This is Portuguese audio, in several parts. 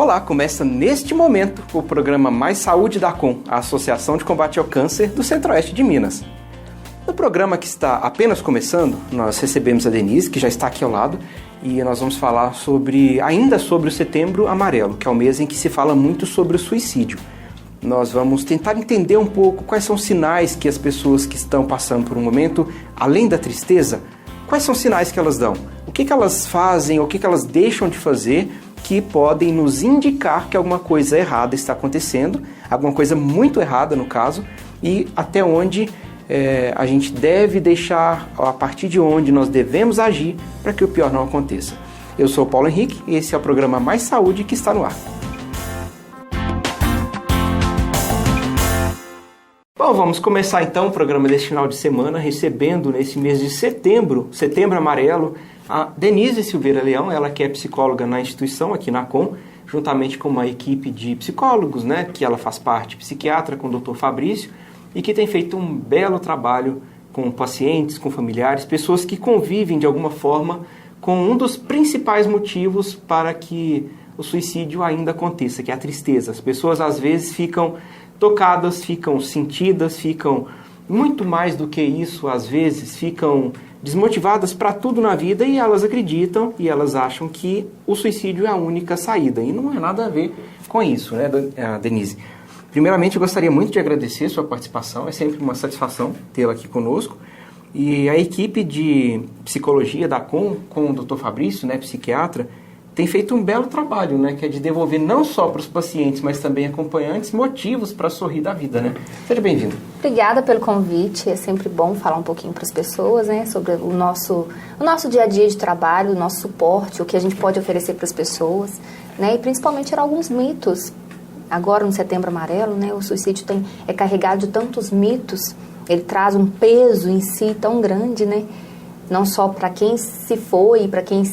Olá, começa neste momento o programa Mais Saúde da ACOM, a Associação de Combate ao Câncer do Centro-Oeste de Minas. No programa que está apenas começando, nós recebemos a Denise, que já está aqui ao lado, e nós vamos falar ainda sobre o Setembro Amarelo, que é o mês em que se fala muito sobre o suicídio. Nós vamos tentar entender um pouco quais são os sinais que as pessoas que estão passando por um momento, além da tristeza, quais são os sinais que elas dão? O que elas fazem, o que elas deixam de fazer que podem nos indicar que alguma coisa errada está acontecendo, alguma coisa muito errada no caso, e até onde a gente deve deixar, a partir de onde nós devemos agir para que o pior não aconteça. Eu sou o Paulo Henrique e esse é o programa Mais Saúde que está no ar. Bom, vamos começar então o programa deste final de semana recebendo nesse mês de setembro, Setembro Amarelo, a Denise Silveira Leão, ela que é psicóloga na instituição aqui na ACOM, juntamente com uma equipe de psicólogos, né, que ela faz parte, psiquiatra com o Dr. Fabrício, e que tem feito um belo trabalho com pacientes, com familiares, pessoas que convivem de alguma forma com um dos principais motivos para que o suicídio ainda aconteça, que é a tristeza. As pessoas às vezes ficam tocadas, ficam sentidas, ficam muito mais do que isso, às vezes ficam desmotivadas para tudo na vida e elas acreditam e elas acham que o suicídio é a única saída. E não é nada a ver com isso, né, Denise? Primeiramente, eu gostaria muito de agradecer a sua participação, é sempre uma satisfação tê-la aqui conosco. E a equipe de psicologia da ACOM, com o Dr. Fabrício, né, psiquiatra, tem feito um belo trabalho, né, que é de devolver não só para os pacientes, mas também acompanhantes, motivos para sorrir da vida, né? Seja bem-vindo. Obrigada pelo convite, é sempre bom falar um pouquinho para as pessoas, né, sobre o nosso dia a dia de trabalho, o nosso suporte, o que a gente pode oferecer para as pessoas, né, e principalmente tirar alguns mitos. Agora, no Setembro Amarelo, né, o suicídio é carregado de tantos mitos, ele traz um peso em si tão grande, né, não só para quem se foi, para quem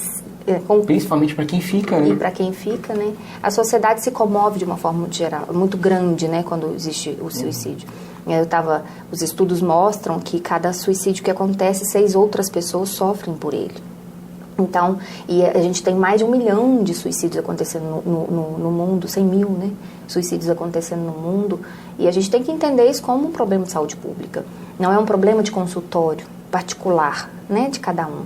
principalmente para quem fica, né? E para quem fica, né? A sociedade se comove de uma forma muito geral, muito grande, né? Quando existe o suicídio. Os estudos mostram que cada suicídio que acontece, 6 outras pessoas sofrem por ele. Então, e a gente tem mais de 1 milhão de suicídios acontecendo no mundo, 100 mil, né? Suicídios acontecendo no mundo. E a gente tem que entender isso como um problema de saúde pública. Não é um problema de consultório particular, né? De cada um.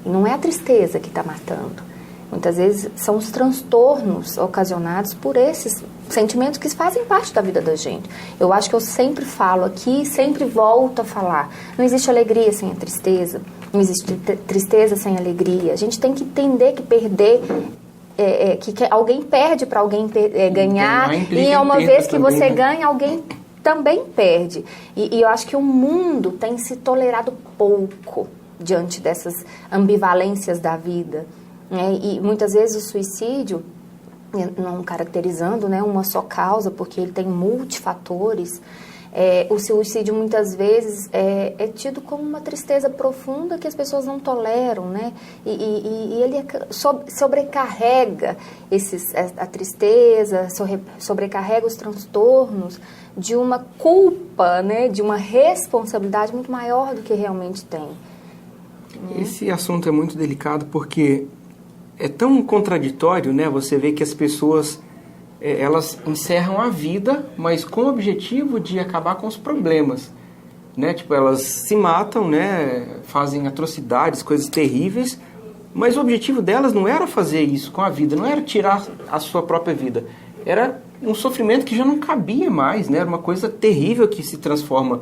E não é a tristeza que está matando. Muitas vezes são os transtornos ocasionados por esses sentimentos que fazem parte da vida da gente. Eu acho que eu sempre falo aqui, sempre volto a falar. Não existe alegria sem a tristeza. Não existe tristeza sem alegria. A gente tem que entender que perder... que alguém perde para alguém ganhar. E uma vez que você ganha, alguém também perde. E eu acho que o mundo tem se tolerado pouco diante dessas ambivalências da vida, né? E muitas vezes o suicídio, não caracterizando, né, uma só causa, porque ele tem multifatores, o suicídio muitas vezes é tido como uma tristeza profunda que as pessoas não toleram, né? E ele sobrecarrega a tristeza, sobrecarrega os transtornos de uma culpa, né, de uma responsabilidade muito maior do que realmente tem. Esse assunto é muito delicado porque é tão contraditório, né? Você vê que as pessoas, elas encerram a vida, mas com o objetivo de acabar com os problemas, né? Tipo, elas se matam, né? Fazem atrocidades, coisas terríveis, mas o objetivo delas não era fazer isso com a vida, não era tirar a sua própria vida. Era um sofrimento que já não cabia mais, né? Era uma coisa terrível que se transforma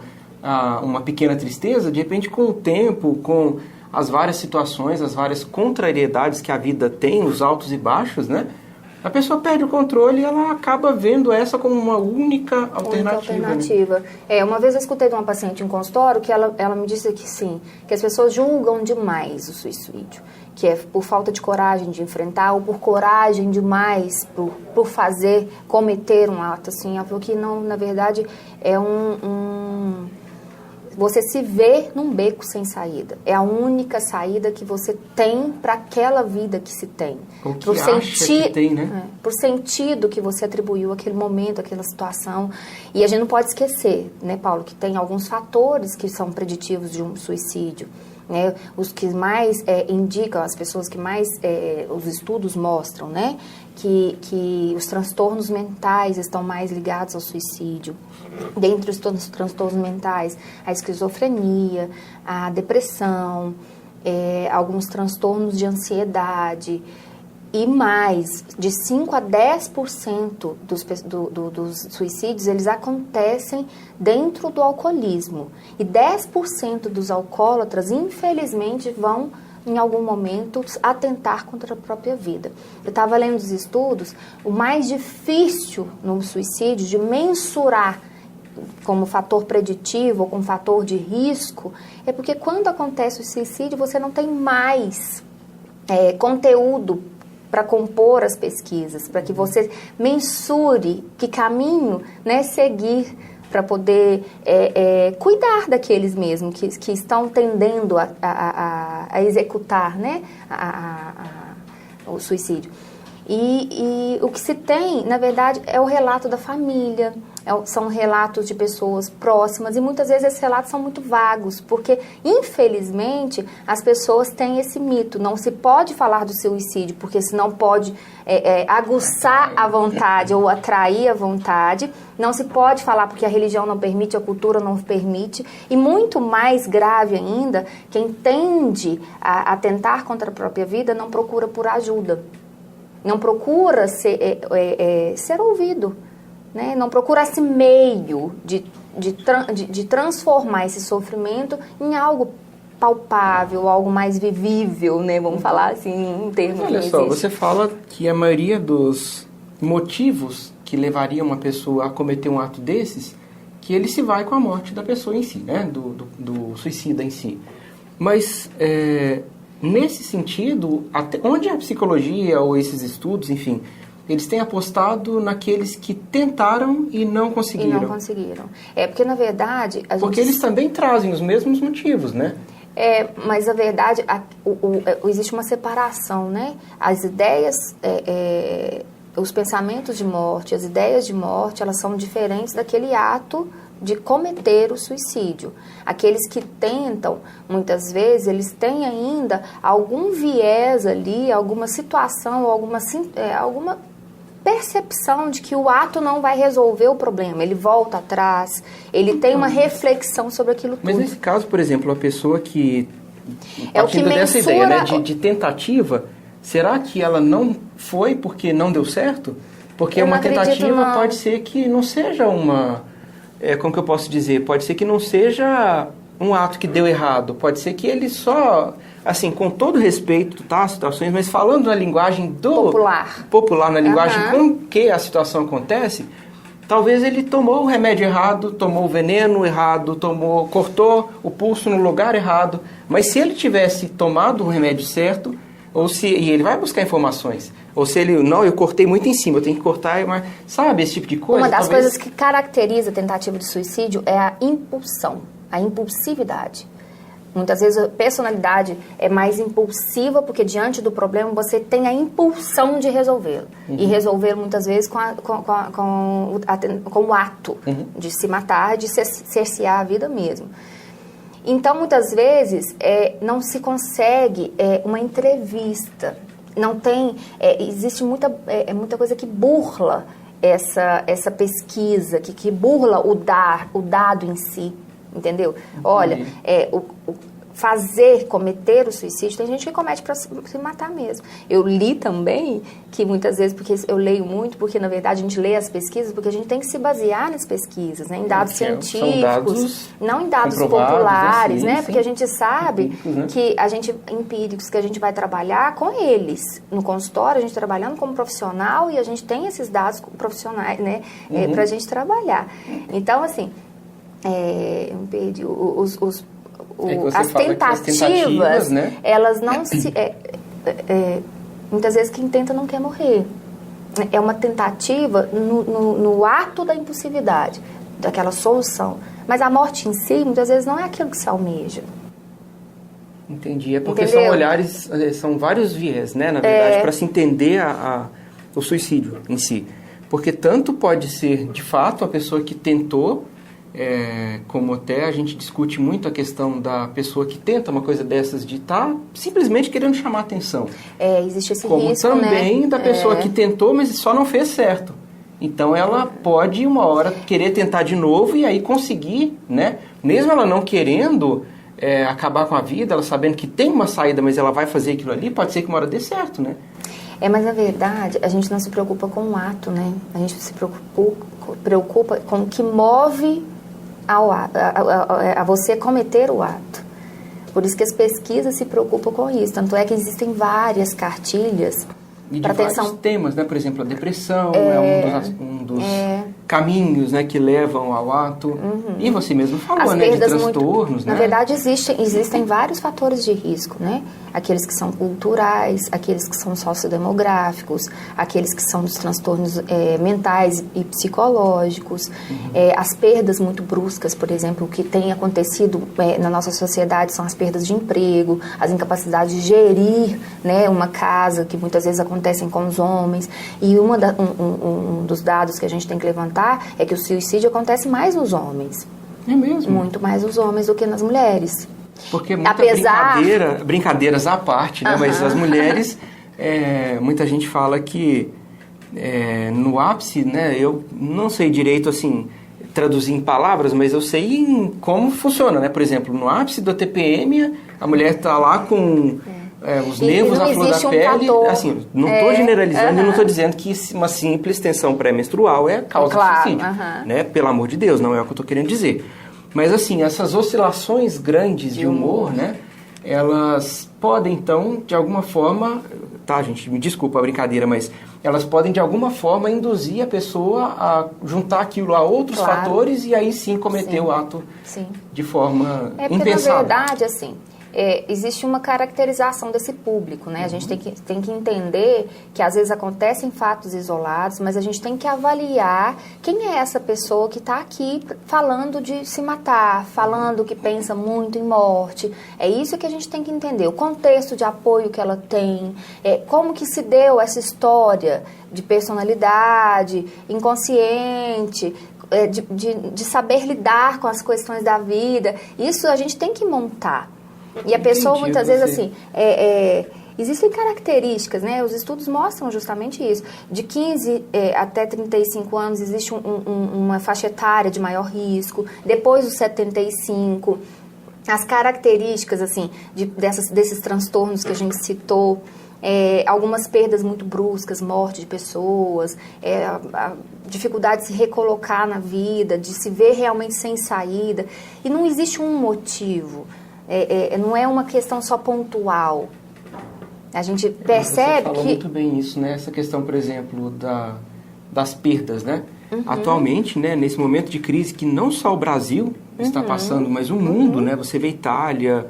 uma pequena tristeza, de repente com o tempo, com as várias situações, as várias contrariedades que a vida tem, os altos e baixos, né? A pessoa perde o controle e ela acaba vendo essa como uma única alternativa. Né? Uma vez eu escutei de uma paciente em consultório que ela me disse que sim, que as pessoas julgam demais o suicídio, que é por falta de coragem de enfrentar ou por coragem demais por cometer um ato assim. Ela falou que não, na verdade, é você se vê num beco sem saída. É a única saída que você tem para aquela vida que se tem. O que acha que tem, né? Por sentido que você atribuiu àquele momento, àquela situação. E a gente não pode esquecer, né, Paulo, que tem alguns fatores que são preditivos de um suicídio. né? Os que mais indicam, as pessoas que mais, os estudos mostram, né? Que os transtornos mentais estão mais ligados ao suicídio. Dentre os transtornos mentais, a esquizofrenia, a depressão, alguns transtornos de ansiedade. E mais, de 5 a 10% dos suicídios, eles acontecem dentro do alcoolismo. E 10% dos alcoólatras, infelizmente, vão, em algum momento, atentar contra a própria vida. Eu estava lendo os estudos, o mais difícil no suicídio de mensurar como fator preditivo ou como fator de risco, é porque quando acontece o suicídio, você não tem mais conteúdo para compor as pesquisas, para que você mensure que caminho, né, seguir para poder cuidar daqueles mesmo que estão tendendo a executar, né, o suicídio. E o que se tem, na verdade, é o relato da família, são relatos de pessoas próximas, e muitas vezes esses relatos são muito vagos, porque, infelizmente, as pessoas têm esse mito, não se pode falar do suicídio, porque senão pode aguçar a vontade ou atrair a vontade, não se pode falar porque a religião não permite, a cultura não permite, e muito mais grave ainda, quem tende a atentar contra a própria vida não procura por ajuda, não procura ser ouvido, né? Não procura esse meio de transformar esse sofrimento em algo palpável, algo mais vivível, né? Vamos falar assim, em termos que Olha só, existe. você fala que a maioria dos motivos que levaria uma pessoa a cometer um ato desses, que ele se vai com a morte da pessoa em si, né? Do suicida em si. Mas, nesse sentido, onde a psicologia ou esses estudos, enfim, eles têm apostado naqueles que tentaram e não conseguiram. E não conseguiram. Porque, na verdade... Porque eles também trazem os mesmos motivos, né? Mas, na verdade, existe uma separação, né? As ideias, os pensamentos de morte, as ideias de morte, elas são diferentes daquele ato de cometer o suicídio. Aqueles que tentam, muitas vezes, eles têm ainda algum viés ali, alguma situação, alguma percepção de que o ato não vai resolver o problema. Ele volta atrás, ele tem uma reflexão sobre aquilo tudo. Mas nesse caso, por exemplo, a pessoa que... É o que mensura... dessa ideia, né, de tentativa, será que ela não foi porque não deu certo? Porque uma tentativa pode ser que não seja uma... como que eu posso dizer? Pode ser que não seja um ato que deu errado. Pode ser que ele só, assim, com todo respeito, tá, às situações, mas falando na linguagem popular, na linguagem com que a situação acontece, talvez ele tomou o remédio errado, tomou o veneno errado, cortou o pulso no lugar errado. Mas se ele tivesse tomado o remédio certo, e ele vai buscar informações. Ou se ele, não, eu cortei muito em cima, eu tenho que cortar, mas, sabe, esse tipo de coisa? Uma das coisas que caracteriza a tentativa de suicídio é a impulsão, a impulsividade. Muitas vezes a personalidade é mais impulsiva, porque diante do problema você tem a impulsão de resolvê-lo. E resolvê-lo muitas vezes com o ato de se matar, de cercear a vida mesmo. Então, muitas vezes, não se consegue uma entrevista. Não tem... existe muita coisa que burla essa pesquisa, que burla o dado em si, entendeu? Olha, cometer o suicídio, tem gente que comete para se matar mesmo. Eu li também que muitas vezes, porque eu leio muito, porque na verdade a gente lê as pesquisas, porque a gente tem que se basear nas pesquisas, né, em dados científicos, não em dados populares, assim, né, sim. Porque a gente sabe que empíricos, que a gente vai trabalhar com eles. No consultório, a gente trabalhando como profissional e a gente tem esses dados profissionais, né, para a gente trabalhar. Então, assim, as tentativas, né? Elas não se... muitas vezes quem tenta não quer morrer. É uma tentativa no ato da impulsividade, daquela solução. Mas a morte em si, muitas vezes, não é aquilo que se almeja. Entendi. É porque são vários viés, né? Na verdade, para se entender o suicídio em si. Porque tanto pode ser, de fato, a pessoa que tentou como até a gente discute muito a questão da pessoa que tenta uma coisa dessas de estar simplesmente querendo chamar atenção. Existe esse como risco, também da pessoa que tentou, mas só não fez certo. Então ela pode uma hora querer tentar de novo e aí conseguir, né? Mesmo ela não querendo acabar com a vida, ela sabendo que tem uma saída, mas ela vai fazer aquilo ali, pode ser que uma hora dê certo, né? Mas na verdade, a gente não se preocupa com o ato, né? A gente se preocupa com o que move a você cometer o ato. Por isso que as pesquisas se preocupam com isso. Tanto é que existem várias cartilhas para vários temas, né? Por exemplo, a depressão um dos caminhos, né, que levam ao ato. E você mesmo falou, né, de transtornos, né? Na verdade, existem vários fatores de risco, né? Aqueles que são culturais, aqueles que são sociodemográficos, aqueles que são dos transtornos mentais e psicológicos, as perdas muito bruscas, por exemplo, o que tem acontecido na nossa sociedade são as perdas de emprego, as incapacidades de gerir, né, uma casa, que muitas vezes acontecem com os homens. E um dos dados que a gente tem que levantar é que o suicídio acontece mais nos homens. É mesmo? Muito mais nos homens do que nas mulheres. Porque brincadeiras à parte, né? Mas as mulheres, muita gente fala que no ápice, né? Eu não sei direito, assim, traduzir em palavras, mas eu sei como funciona, né? Por exemplo, no ápice da TPM, a mulher está lá com os nervos à flor da pele. Assim, não estou generalizando e não estou dizendo que uma simples tensão pré-menstrual é causa de suicídio. Né? Pelo amor de Deus, não é o que eu estou querendo dizer. Mas, assim, essas oscilações grandes de humor, né? Elas podem, então, de alguma forma... Tá, gente, me desculpa a brincadeira, mas elas podem, de alguma forma, induzir a pessoa a juntar aquilo a outros fatores e aí sim cometer o ato de forma impensada. Porque, na verdade, assim... existe uma caracterização desse público, né? A gente tem que entender que às vezes acontecem fatos isolados, mas a gente tem que avaliar quem é essa pessoa que está aqui falando de se matar, falando que pensa muito em morte. É isso que a gente tem que entender, o contexto de apoio que ela tem, como que se deu essa história de personalidade, inconsciente, de saber lidar com as questões da vida. Isso a gente tem que montar. E a pessoa, muitas vezes, assim, existem características, né? Os estudos mostram justamente isso. De 15 até 35 anos existe uma faixa etária de maior risco. Depois dos 75, as características, assim, desses transtornos que a gente citou, algumas perdas muito bruscas, morte de pessoas, a dificuldade de se recolocar na vida, de se ver realmente sem saída. E não existe um motivo. Não é uma questão só pontual. A gente percebe Você falou muito bem isso, né? Essa questão, por exemplo, das perdas, né? Atualmente, né, nesse momento de crise que não só o Brasil está passando, mas o mundo, né? Você vê Itália,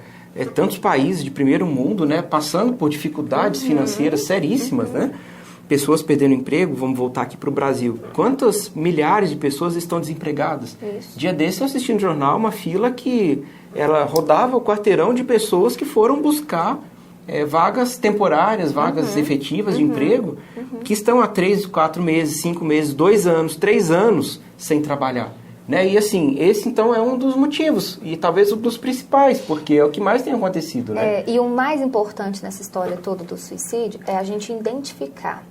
tantos países de primeiro mundo, né? Passando por dificuldades financeiras seríssimas, né? Pessoas perdendo emprego, vamos voltar aqui para o Brasil. Quantas milhares de pessoas estão desempregadas? Isso. Dia desse eu assisti no jornal uma fila que ela rodava o quarteirão de pessoas que foram buscar vagas temporárias, vagas efetivas de emprego, que estão há 3, 4 meses, 5 meses, 2 anos, 3 anos sem trabalhar. Né? E assim, esse então é um dos motivos, e talvez um dos principais, porque é o que mais tem acontecido. Né? E o mais importante nessa história toda do suicídio é a gente identificar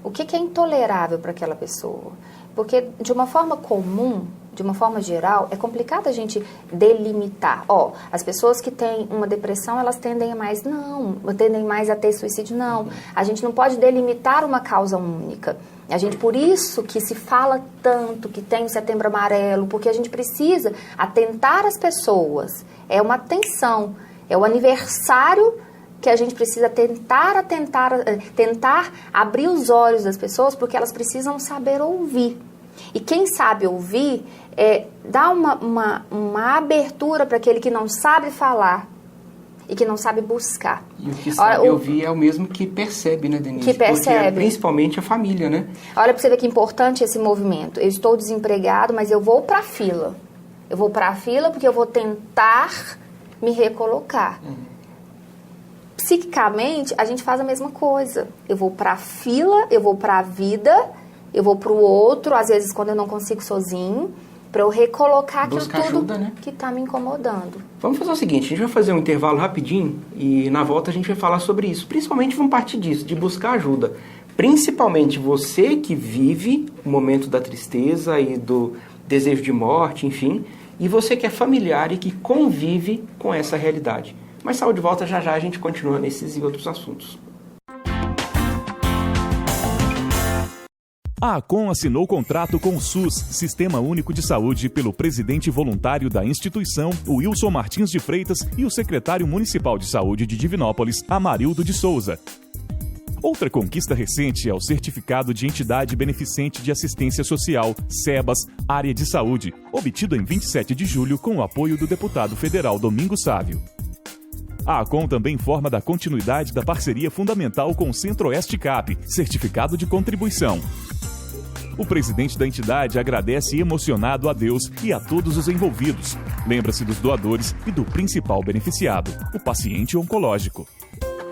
o que é intolerável para aquela pessoa. Porque, de uma forma comum, de uma forma geral, é complicado a gente delimitar. As pessoas que têm uma depressão, elas tendem mais a ter suicídio, não. A gente não pode delimitar uma causa única. Por isso que se fala tanto que tem o Setembro Amarelo, porque a gente precisa atentar as pessoas. É uma atenção, é o aniversário que a gente precisa tentar abrir os olhos das pessoas, porque elas precisam saber ouvir. E quem sabe ouvir, dá uma abertura para aquele que não sabe falar e que não sabe buscar. E o que sabe ouvir é o mesmo que percebe, né, Denise? Que percebe. Porque principalmente a família, né? Olha para você ver que importante esse movimento. Eu estou desempregado, mas eu vou para a fila. Eu vou para a fila porque eu vou tentar me recolocar. Psiquicamente, a gente faz a mesma coisa. Eu vou para a fila, eu vou para a vida, eu vou para o outro, às vezes quando eu não consigo sozinho, para eu recolocar aquilo Buscar tudo ajuda, né? que está me incomodando. Vamos fazer o seguinte, a gente vai fazer um intervalo rapidinho e na volta a gente vai falar sobre isso. Principalmente vamos partir disso, de buscar ajuda. Principalmente você que vive o momento da tristeza e do desejo de morte, enfim, e você que é familiar e que convive com essa realidade. Mas Saúde de Volta, já já a gente continua nesses e outros assuntos. A ACOM assinou contrato com o SUS, Sistema Único de Saúde, pelo presidente voluntário da instituição, Wilson Martins de Freitas, e o secretário municipal de saúde de Divinópolis, Amarildo de Souza. Outra conquista recente é o Certificado de Entidade Beneficente de Assistência Social, SEBAS, Área de Saúde, obtido em 27 de julho com o apoio do deputado federal Domingos Sávio. A ACOM também informa da continuidade da parceria fundamental com o Centro-Oeste CAP, Certificado de Contribuição. O presidente da entidade agradece emocionado a Deus e a todos os envolvidos. Lembra-se dos doadores e do principal beneficiado, o paciente oncológico.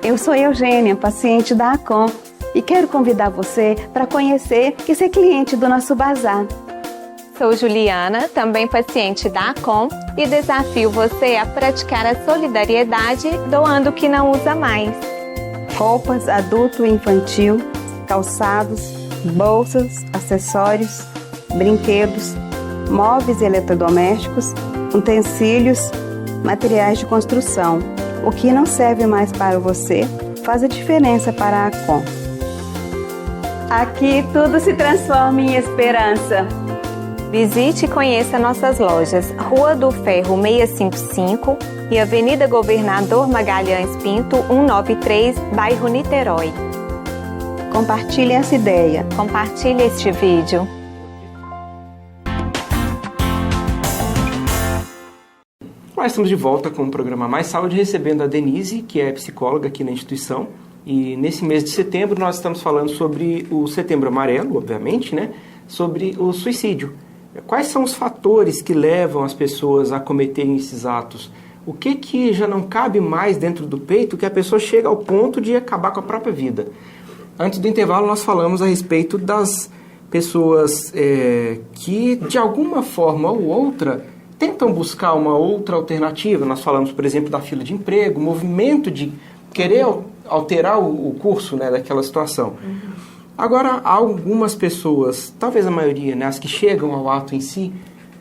Eu sou Eugênia, paciente da ACOM, e quero convidar você para conhecer e ser cliente do nosso bazar. Sou Juliana, também paciente da ACOM, e desafio você a praticar a solidariedade doando o que não usa mais. Roupas adulto e infantil, calçados, bolsas, acessórios, brinquedos, móveis e eletrodomésticos, utensílios, materiais de construção. O que não serve mais para você faz a diferença para a ACOM. Aqui tudo se transforma em esperança. Visite e conheça nossas lojas Rua do Ferro 655 e Avenida Governador Magalhães Pinto 193, bairro Niterói. Compartilhe essa ideia. Compartilhe este vídeo. Nós estamos de volta com o programa Mais Saúde, recebendo a Denise, que é psicóloga aqui na instituição. E nesse mês de setembro nós estamos falando sobre o Setembro Amarelo, obviamente, né? Sobre o suicídio. Quais são os fatores que levam as pessoas a cometerem esses atos? O que já não cabe mais dentro do peito que a pessoa chega ao ponto de acabar com a própria vida? Antes do intervalo nós falamos a respeito das pessoas que de alguma forma ou outra tentam buscar uma outra alternativa. Nós falamos, por exemplo, da fila de emprego, o movimento de querer alterar o curso, né, daquela situação. Agora, algumas pessoas, talvez a maioria, né, as que chegam ao ato em si,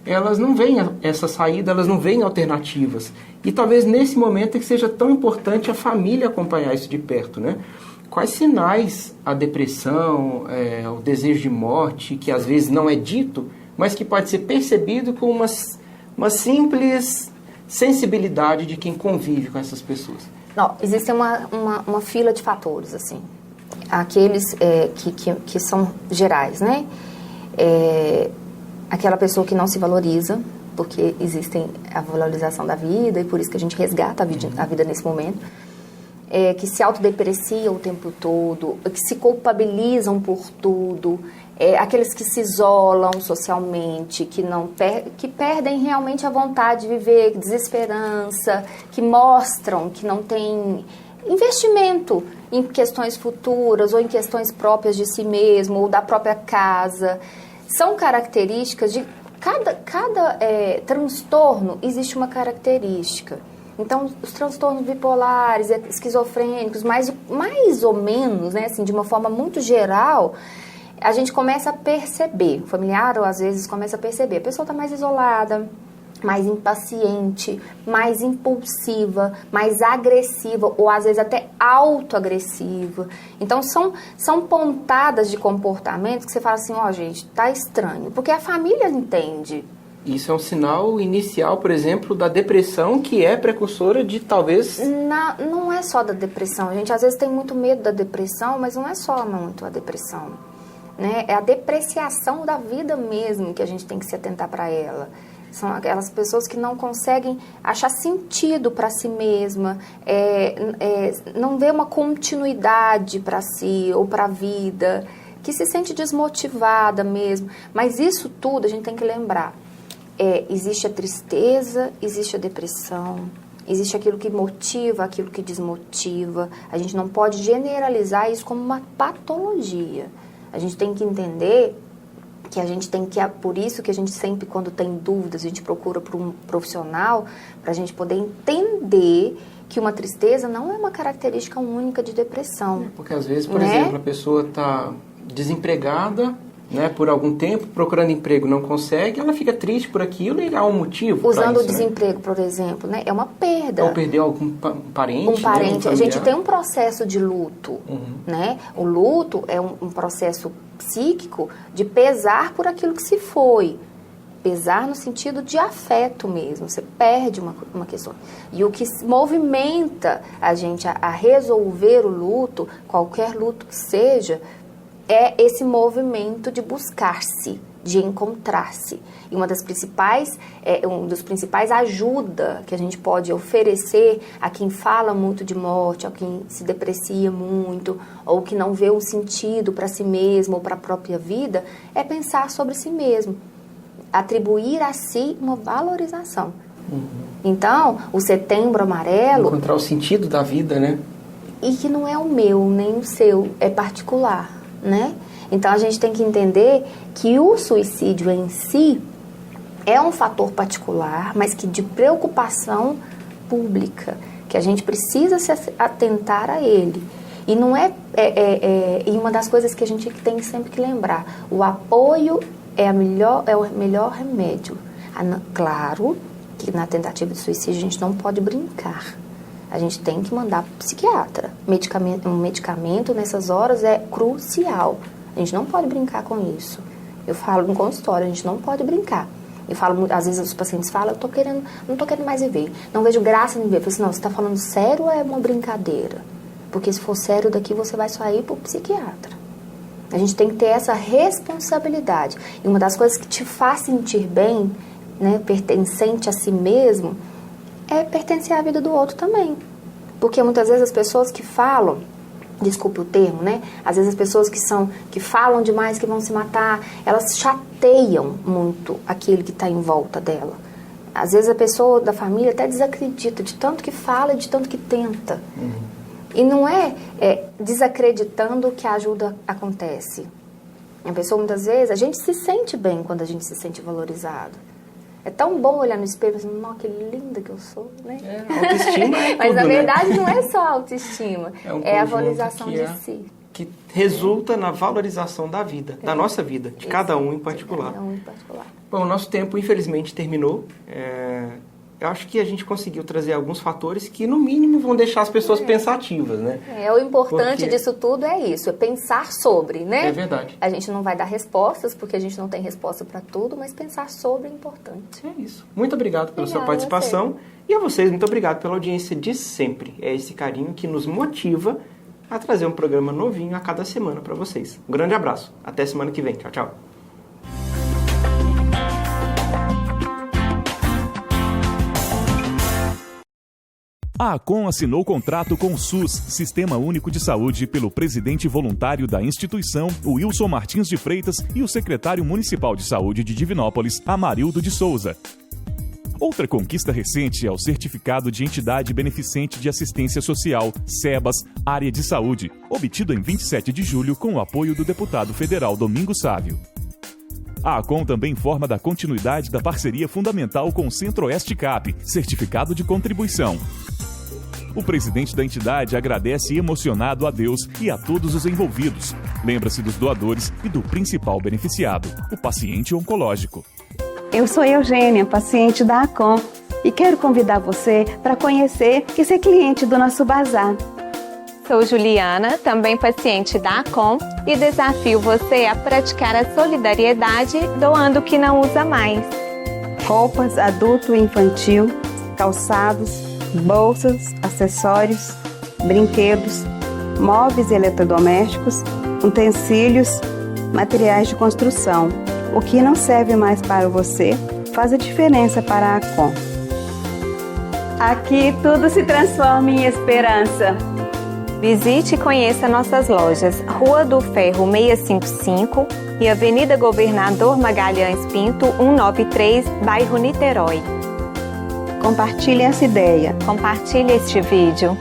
elas não veem essa saída, elas não veem alternativas. E talvez nesse momento é que seja tão importante a família acompanhar isso de perto, né? Quais sinais a depressão, o desejo de morte, que às vezes não é dito, mas que pode ser percebido com uma simples sensibilidade de quem convive com essas pessoas? Não, existe uma fila de fatores, assim. Aqueles que são gerais, né? Aquela pessoa que não se valoriza, porque existe a valorização da vida e por isso que a gente resgata a vida nesse momento. Que se autodeprecia o tempo todo, que se culpabilizam por tudo, aqueles que se isolam socialmente, que perdem realmente a vontade de viver, desesperança, que mostram que não tem investimento em questões futuras ou em questões próprias de si mesmo ou da própria casa. São características de cada transtorno, existe uma característica. Então, os transtornos bipolares, esquizofrênicos, mais ou menos, né, assim, de uma forma muito geral, a gente começa a perceber, o familiar, ou às vezes começa a perceber, a pessoa está mais isolada, mais impaciente, mais impulsiva, mais agressiva, ou às vezes até autoagressiva. Então, são pontadas de comportamentos que você fala assim, gente, tá estranho, porque a família entende. Isso é um sinal inicial, por exemplo, da depressão, que é precursora de talvez... Não é só da depressão. A gente às vezes tem muito medo da depressão, mas não é só muito a depressão, né? É a depreciação da vida mesmo que a gente tem que se atentar para ela. São aquelas pessoas que não conseguem achar sentido para si mesma, não vê uma continuidade para si ou para a vida, que se sente desmotivada mesmo. Mas isso tudo a gente tem que lembrar. Existe a tristeza, existe a depressão, existe aquilo que motiva, aquilo que desmotiva. A gente não pode generalizar isso como uma patologia. A gente tem que entender que a gente tem que, por isso que a gente sempre, quando tem dúvidas, a gente procura por um profissional, para a gente poder entender que uma tristeza não é uma característica única de depressão. Porque às vezes, por exemplo, a pessoa está desempregada, né, por algum tempo, procurando emprego, não consegue, ela fica triste por aquilo e há um motivo. Usando isso, o desemprego, por exemplo, né, é uma perda. Ou perdeu algum parente. Um parente. Né, a gente tem um processo de luto, né? O luto é um processo psíquico de pesar por aquilo que se foi. Pesar no sentido de afeto mesmo. Você perde uma questão. E o que movimenta a gente a resolver o luto, qualquer luto que seja, é esse movimento de buscar-se, de encontrar-se. E um dos principais ajuda que a gente pode oferecer a quem fala muito de morte, a quem se deprecia muito, ou que não vê um sentido para si mesmo ou para a própria vida, é pensar sobre si mesmo. Atribuir a si uma valorização. Então, o Setembro Amarelo... Encontrar o sentido da vida, né? E que não é o meu, nem o seu, é particular, né? Então, a gente tem que entender que o suicídio em si é um fator particular, mas que de preocupação pública, que a gente precisa se atentar a ele. E não e uma das coisas que a gente tem sempre que lembrar, o apoio é o melhor remédio. Claro que na tentativa de suicídio a gente não pode brincar. A gente tem que mandar para o psiquiatra. Um medicamento nessas horas é crucial. A gente não pode brincar com isso. Eu falo no consultório, a gente não pode brincar. Eu falo, às vezes os pacientes falam, não tô querendo mais viver. Não vejo graça em viver. Eu falo assim, não, você está falando sério ou é uma brincadeira? Porque se for sério daqui, você vai só ir para o psiquiatra. A gente tem que ter essa responsabilidade. E uma das coisas que te faz sentir bem, né, pertencente a si mesmo, é pertencer à vida do outro também. Porque muitas vezes as pessoas que falam, desculpe o termo, né? Às vezes as pessoas que falam demais, que vão se matar, elas chateiam muito aquele que está em volta dela. Às vezes a pessoa da família até desacredita de tanto que fala e de tanto que tenta. E não é desacreditando que a ajuda acontece. A pessoa, muitas vezes, a gente se sente bem quando a gente se sente valorizado. É tão bom olhar no espelho e pensar, nossa, que linda que eu sou, né? Autoestima é Mas tudo, na verdade né? não é só autoestima, é a valorização de si. Que resulta na valorização da vida, da nossa vida, de cada um em particular. Cada um em particular. Bom, o nosso tempo, infelizmente, terminou. Eu acho que a gente conseguiu trazer alguns fatores que, no mínimo, vão deixar as pessoas pensativas, né? O importante disso tudo é isso, é pensar sobre, né? É verdade. A gente não vai dar respostas, porque a gente não tem resposta para tudo, mas pensar sobre é importante. É isso. Muito obrigado pela sua Obrigada participação. E a vocês, muito obrigado pela audiência de sempre. É esse carinho que nos motiva a trazer um programa novinho a cada semana para vocês. Um grande abraço. Até semana que vem. Tchau, tchau. A ACOM assinou contrato com o SUS, Sistema Único de Saúde, pelo presidente voluntário da instituição, o Wilson Martins de Freitas, e o secretário municipal de saúde de Divinópolis, Amarildo de Souza. Outra conquista recente é o Certificado de Entidade Beneficente de Assistência Social, SEBAS, Área de Saúde, obtido em 27 de julho com o apoio do deputado federal Domingos Sávio. A ACOM também informa da continuidade da parceria fundamental com o Centro-Oeste CAP, certificado de contribuição. O presidente da entidade agradece emocionado a Deus e a todos os envolvidos. Lembra-se dos doadores e do principal beneficiado, o paciente oncológico. Eu sou Eugênia, paciente da ACOM, e quero convidar você para conhecer e ser cliente do nosso bazar. Sou Juliana, também paciente da ACOM, e desafio você a praticar a solidariedade doando o que não usa mais. Roupas adulto e infantil, calçados, bolsas, acessórios, brinquedos, móveis eletrodomésticos, utensílios, materiais de construção. O que não serve mais para você faz a diferença para a ACOM. Aqui tudo se transforma em esperança. Visite e conheça nossas lojas Rua do Ferro 655 e Avenida Governador Magalhães Pinto 193, bairro Niterói. Compartilhe essa ideia. Compartilhe este vídeo.